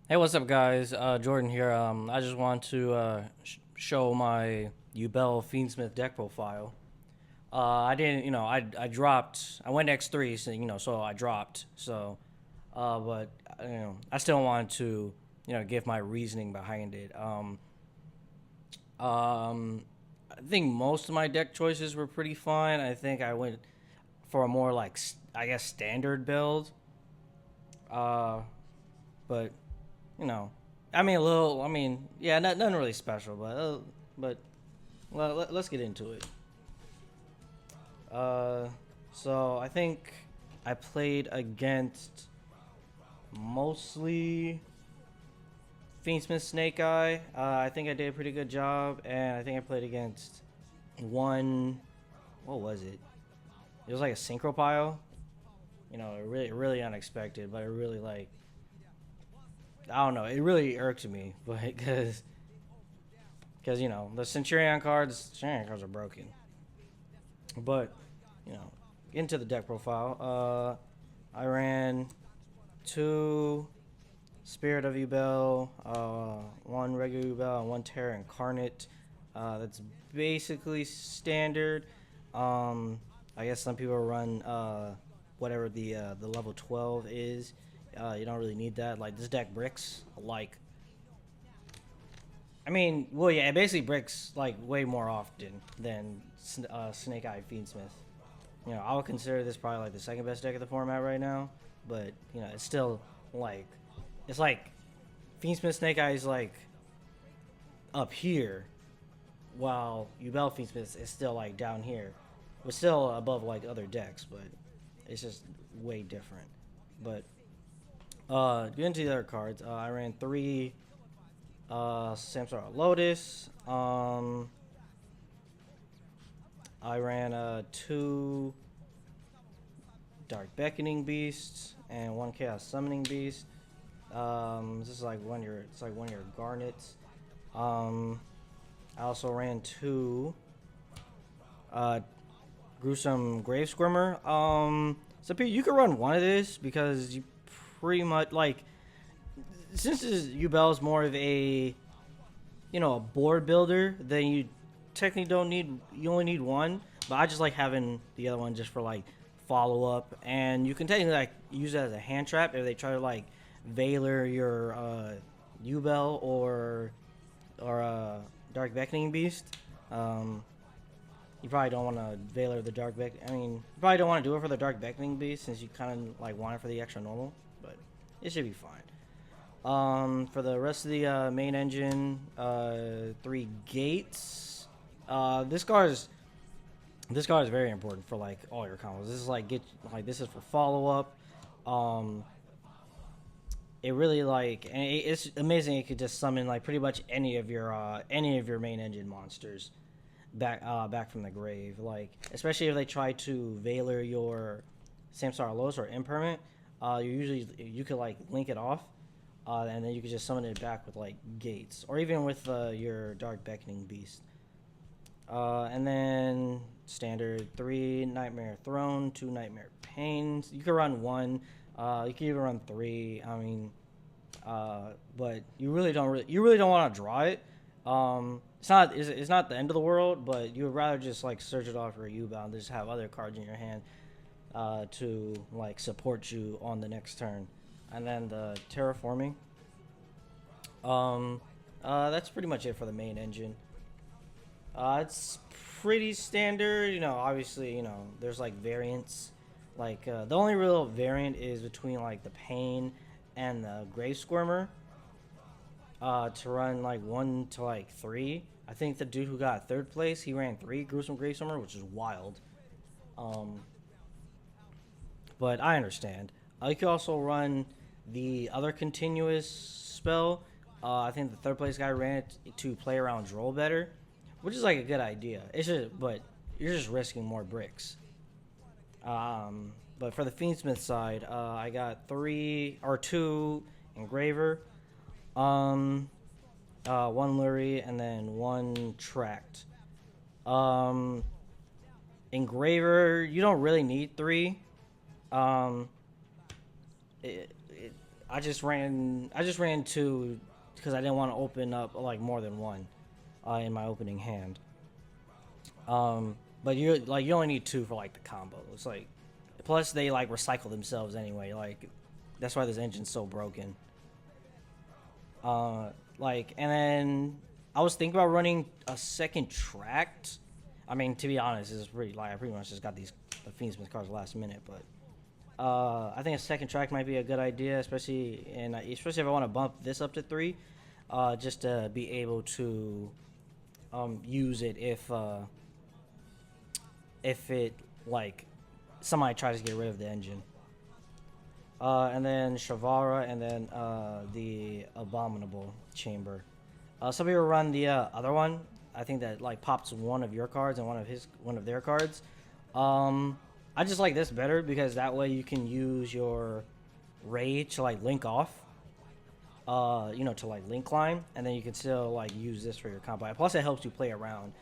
Hey, what's up, guys? Jordan here. I just want to show my Yubel Fiendsmith deck profile. I didn't, I dropped. I went X3, so so I dropped. But I still wanted to, give my reasoning behind it. I think most of my deck choices were pretty fine. I think I went for a more like, I guess, standard build. Uh, but you know, a little. Yeah, nothing really special, but well, let's get into it. Uh, so I think I played against mostly Fiendsmith Snake Eye. I think I did a pretty good job, and I think I played against one. What was it? It was like a synchropile. Really unexpected, but it really like I don't know. It really irked me, but because the Centurion cards are broken. But into the deck profile, I ran two Spirit of Yubel, one regular Yubel, and one Terra Incarnate. That's basically standard. I guess some people run whatever the level 12 is. You don't really need that. Like this deck bricks like well, yeah, it basically bricks like way more often than Snake Eye Fiendsmith. I would consider this probably like the second best deck of the format right now, but it's still like it's like Fiendsmith Snake Eye is like up here, while Yubel Fiendsmith is still like down here. We're still above like other decks, but it's just way different. But get into the other cards. I ran three Samsara Lotus. I ran two Dark Beckoning Beasts and one Chaos Summoning Beast. This is like it's like one of your Garnets. I also ran two Gruesome Grave Squirmer. So you could run one of this because you pretty much like since Yubel is more of a a board builder, then you only need one. But I just like having the other one just for like follow up, and you can technically like use it as a hand trap if they try to like Valor your Yubel or Dark Beckoning Beast. You probably don't want to Valor the Dark Beck. You probably don't want to do it for the Dark Beckoning Beast since you kind of like want it for the extra normal, but it should be fine. For the rest of the main engine, three gates. This card is very important for like all your combos. This is like this is for follow up. It really like and it's amazing. It could just summon like pretty much any of your main engine monsters back from the grave. Like especially if they try to Valor your Samsara Lotus or Impermanent, you could like link it off. And then you could just summon it back with like gates, or even with your Dark Beckoning Beast. And then standard three Nightmare Throne, two Nightmare Pains. You could run one. You could even run three. But you really don't want to draw it. It's not the end of the world, but you would rather just like search it off for a U-bound, just have other cards in your hand to like support you on the next turn. And then the terraforming. That's pretty much it for the main engine. It's pretty standard. Obviously, there's like variants. Like the only real variant is between like the Pain and the Grave Squirmer. To run like 1 to like 3. I think the dude who got third place, he ran 3 Gruesome Grave Squirmer, which is wild. But I understand. You can also run the other continuous spell. I think the third place guy ran it to play around Droll better, which is like a good idea. But you're just risking more bricks. But for the Fiendsmith side, I got 2 Engraver, one Lurie, and then one Tract. Engraver, you don't really need 3. Um, it, I just ran two because I didn't want to open up like more than one in my opening hand. But you only need two for like the combo. It's like plus they like recycle themselves anyway. Like that's why this engine's so broken. Like and then I was thinking about running a second tract. I mean, to be honest, it's pretty like I pretty much just got these Fiendsmith cards last minute, but I think a second track might be a good idea, especially if I want to bump this up to 3, just to be able to use it if it like somebody tries to get rid of the engine. And then Shavara, and then the Abominable Chamber. Some people run the other one. I think that like pops one of your cards and one of their cards. I just like this better because that way you can use your Rage to like link off. To like link climb, and then you can still like use this for your combo. Plus, it helps you play around.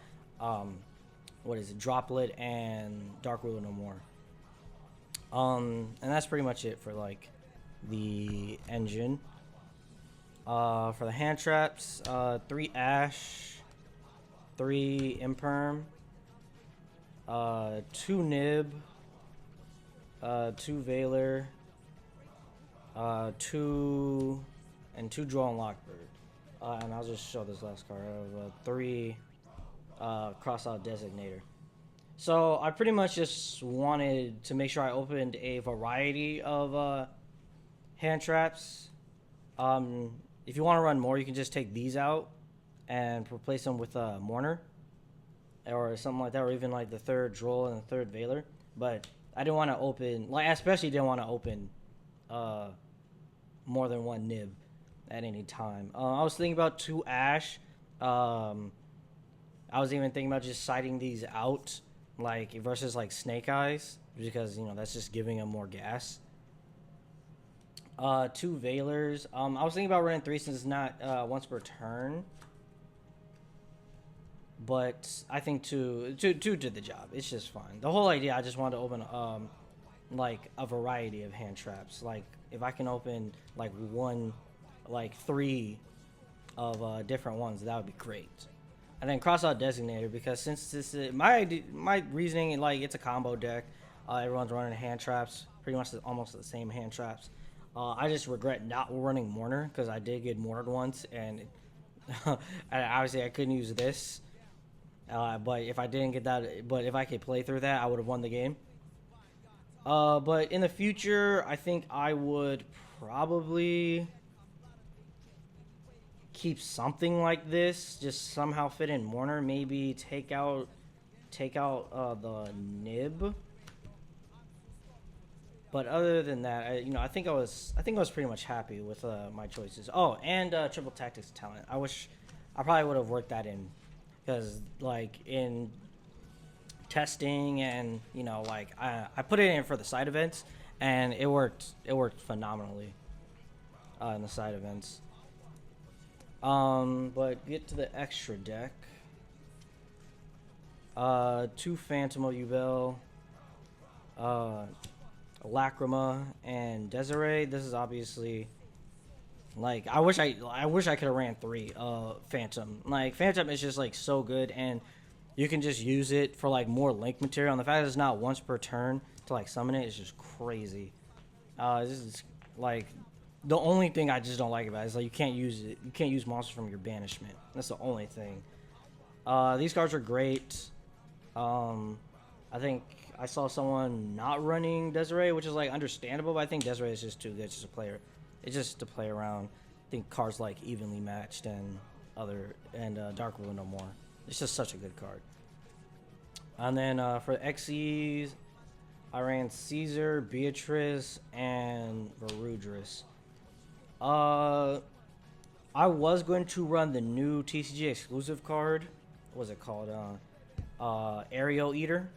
What is it? Droplet and Dark Ruler No More. And that's pretty much it for like the engine. For the hand traps, 3 Ash, 3 Imperm, 2 Nib, 2 Veiler, 2 Drone Lockbird. And I'll just show this last card of 3 Crossout Designator. So I pretty much just wanted to make sure I opened a variety of hand traps. If you want to run more, you can just take these out and replace them with a Mourner or something like that, or even like the 3rd Droll and the 3rd Veiler. But I didn't want to open, like I especially didn't want to open more than 1 Nib at any time. I was thinking about 2 Ash. I was even thinking about just siding these out, like versus like Snake Eyes, because that's just giving them more gas. 2 Veilers. I was thinking about running 3 since it's not once per turn, but I think 2 did the job. It's just fine. The whole idea, I just wanted to open like a variety of hand traps. Like if I can open like 3 of different ones, that would be great. And then Crossout Designator, because since this is my reasoning, like it's a combo deck, everyone's running hand traps, pretty much almost the same hand traps. I just regret not running Mourner because I did get Mournered once, and obviously I couldn't use this. But if I didn't get that, but if I could play through that, I would have won the game. But in the future, I think I would probably keep something like this, just somehow fit in Mourner, maybe take out the Nib. But other than that, I think I was pretty much happy with my choices. Oh, and Triple Tactics Talent. I probably would have worked that in, because like in testing and I put it in for the side events, and it worked phenomenally in the side events. But get to the extra deck. 2 Phantom of Yubel, Lacrima, and Desiree. This is obviously like I wish I could have ran 3 Phantom. Like Phantom is just like so good, and you can just use it for like more link material. And the fact that it's not once per turn to like summon it is just crazy. This is like the only thing I just don't like about it is like you can't use it. You can't use monsters from your banishment. That's the only thing. These cards are great. I think I saw someone not running Desiree, which is like understandable, but I think Desiree is just too good just to play. It's just to play around. I think cards like Evenly Matched and Dark Ruler No More. It's just such a good card. And then for XEs, I ran Caesar, Beatrice, and Verudris. I was going to run the new TCG exclusive card. What was it called? Aerial Eater.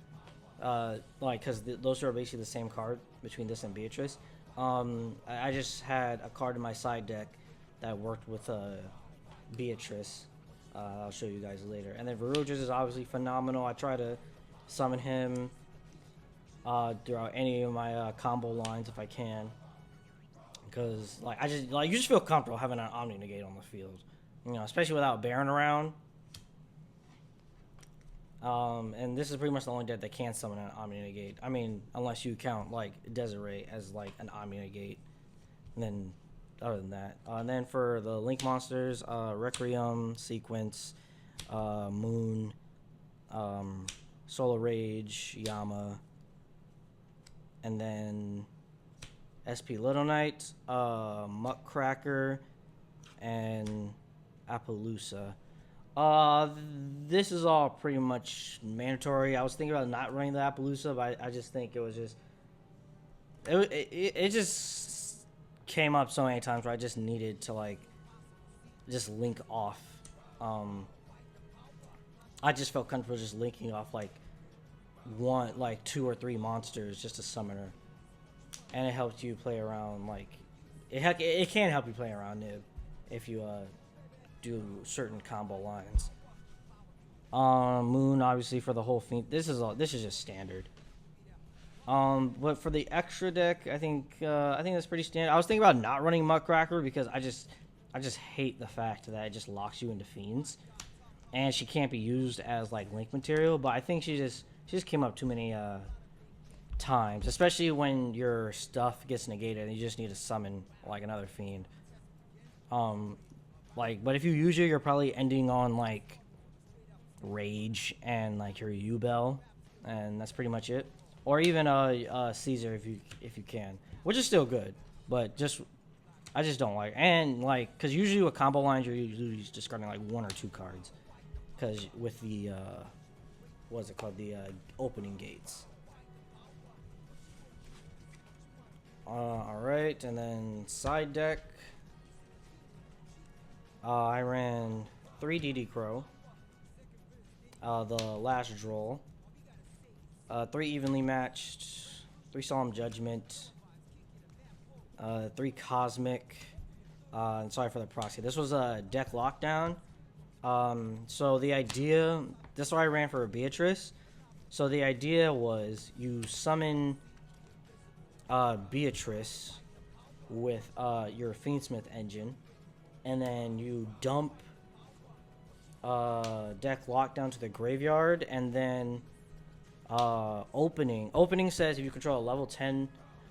Because those are basically the same card between this and Beatrice. I just had a card in my side deck that worked with Beatrice. I'll show you guys later. And then Verudris is obviously phenomenal. I try to summon him throughout any of my combo lines if I can, because like I just like you just feel comfortable having an Omni Negate on the field, you know, especially without Baron around. And this is pretty much the only deck that can summon an Omni Negate. I mean, unless you count like Desiree as like an Omni Negate, and then other than that, and then for the Link monsters, Requiem, Sequence, Moon, Solar Rage, Yama, and then SP Little Knight, Muckracker, and Appaloosa. This is all pretty much mandatory. I was thinking about not running the Appaloosa, but I just think it was just it just came up so many times where I just needed to like just link off. I just felt comfortable just linking off like two or three monsters just to summon her, and it helps you play around like it can help you play around Nib if you do certain combo lines. Moon obviously for the whole thing. This is just standard. But for the extra deck, I think that's pretty standard. I was thinking about not running Muckracker because I just hate the fact that it just locks you into fiends, and she can't be used as like link material. But I think she just came up too many times, especially when your stuff gets negated and you just need to summon like another fiend. But if you use it, you're probably ending on like Rage and like your Yubel, and that's pretty much it. Or even Caesar if you can, which is still good, but I just don't like, and like because usually with combo lines you're usually discarding like one or two cards, because with the what's it called, the opening gates. All right, and then side deck. I ran 3 DD Crow, the last Droll, 3 Evenly Matched, 3 Solemn Judgment, 3 Cosmic, and sorry for the proxy. This was a deck lockdown. So the idea, this is why I ran for Beatrice. So the idea was you summon Beatrice with your Fiendsmith engine, and then you dump deck lockdown to the graveyard, and then opening says if you control a level 10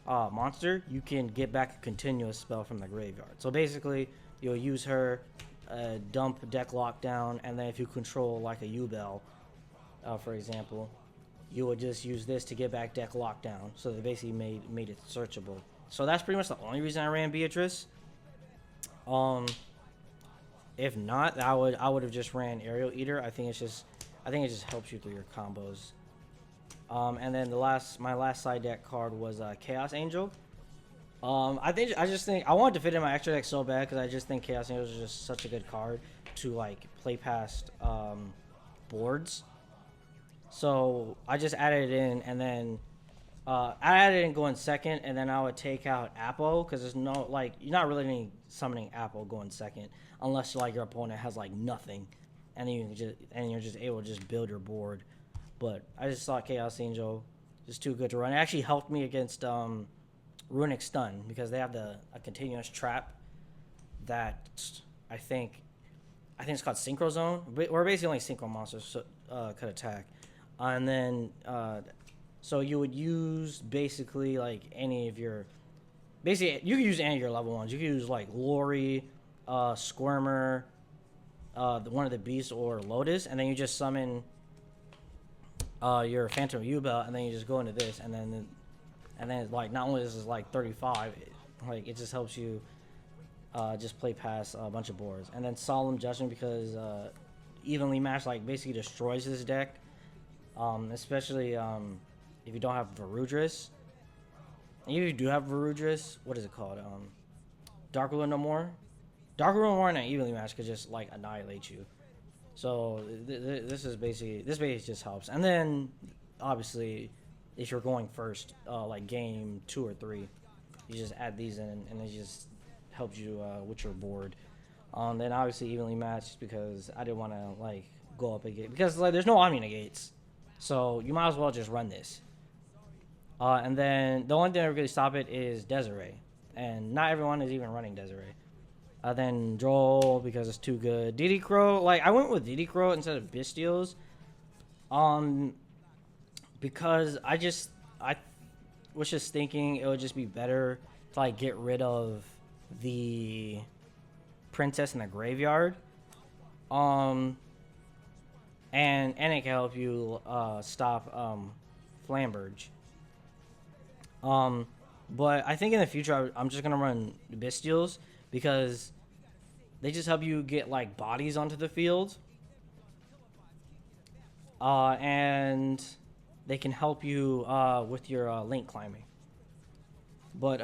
monster, you can get back a continuous spell from the graveyard. So basically you'll use her, dump deck lockdown, and then if you control like a Yubel, for example, you would just use this to get back deck lockdown. So they basically made it searchable. So that's pretty much the only reason I ran Beatrice. If not, I would have just ran Aerial Eater. I think it just helps you through your combos. And then my last side deck card was Chaos Angel. I wanted to fit in my extra deck so bad because I just think Chaos Angel is just such a good card to like play past boards. So I just added it in, and then I added it in going second, and then I would take out Apple because there's no like you're not really summoning Apple going second unless like your opponent has like nothing, and you're just able to just build your board. But I just thought Chaos Angel is too good to run. It actually helped me against Runic Stun because they have a continuous trap that I think it's called Synchro Zone. We're basically only synchro monsters could attack, and then so you would use basically like any of your you could use any of your level ones. You could use like Lori, Squirmer, one of the beasts, or Lotus, and then you just summon your Phantom Yubel, and then you just go into this, and then like not only this is like 35, like it just helps you just play past a bunch of boards. And then Solemn Judgment because Evenly Matched like basically destroys this deck, especially if you don't have Varudris. And if you do have Varudris, what is it called? Dark Ruler No More. Dark Ruler No More and Evenly Matched could just like annihilate you. So this basically just helps. And then obviously if you're going first, like game 2 or 3, you just add these in, and it just helps you with your board. Then obviously Evenly Matched because I didn't want to like go up again because like there's no Omni Negates, so you might as well just run this. And then the only thing that really stop it is Desiree, and not everyone is even running Desiree. Then Droll because it's too good. DD Crow, like I went with DD Crow instead of Bystials, because I was just thinking it would just be better to like get rid of the princess in the graveyard, and it can help you stop Flamberge. But I think in the future I'm just gonna run Bystials because they just help you get like bodies onto the field, and they can help you with your link climbing. But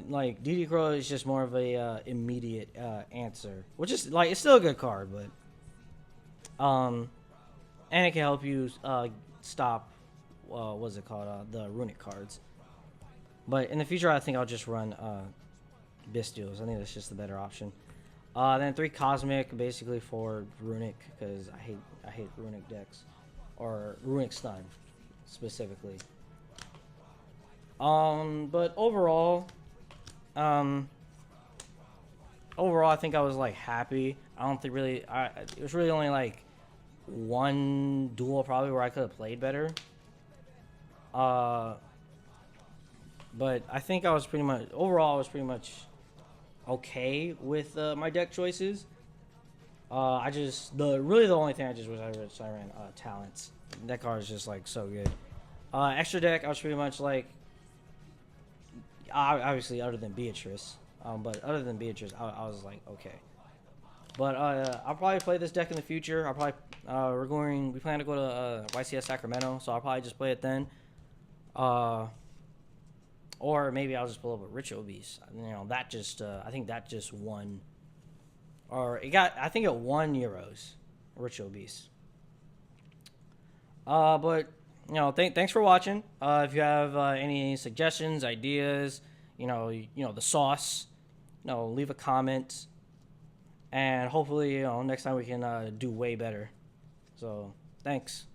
like DD Crow is just more of a immediate answer, which is like it's still a good card, but and it can help you stop what's it called, the runic cards. But in the future, I think I'll just run Bystials. I think that's just the better option. Then 3 Cosmic, basically for Runic, because I hate Runic decks, or Runic Stun specifically. But overall, I think I was like happy. I don't think really, it was really only like one duel probably where I could have played better. But I think I was pretty much okay with my deck choices. The only thing I just wish I ran talents. That card is just like so good. Extra deck, I was pretty much like, obviously other than Beatrice, but other than Beatrice, I was like okay. But I'll probably play this deck in the future. We plan to go to YCS Sacramento, so I'll probably just play it then. Or maybe I'll just pull up a Ritual Beast. You know, that just I think that just won, or I think it won Euros, Ritual Beast. But you know, thanks for watching. If you have any suggestions, ideas, you know the sauce, leave a comment, and hopefully next time we can do way better. So thanks.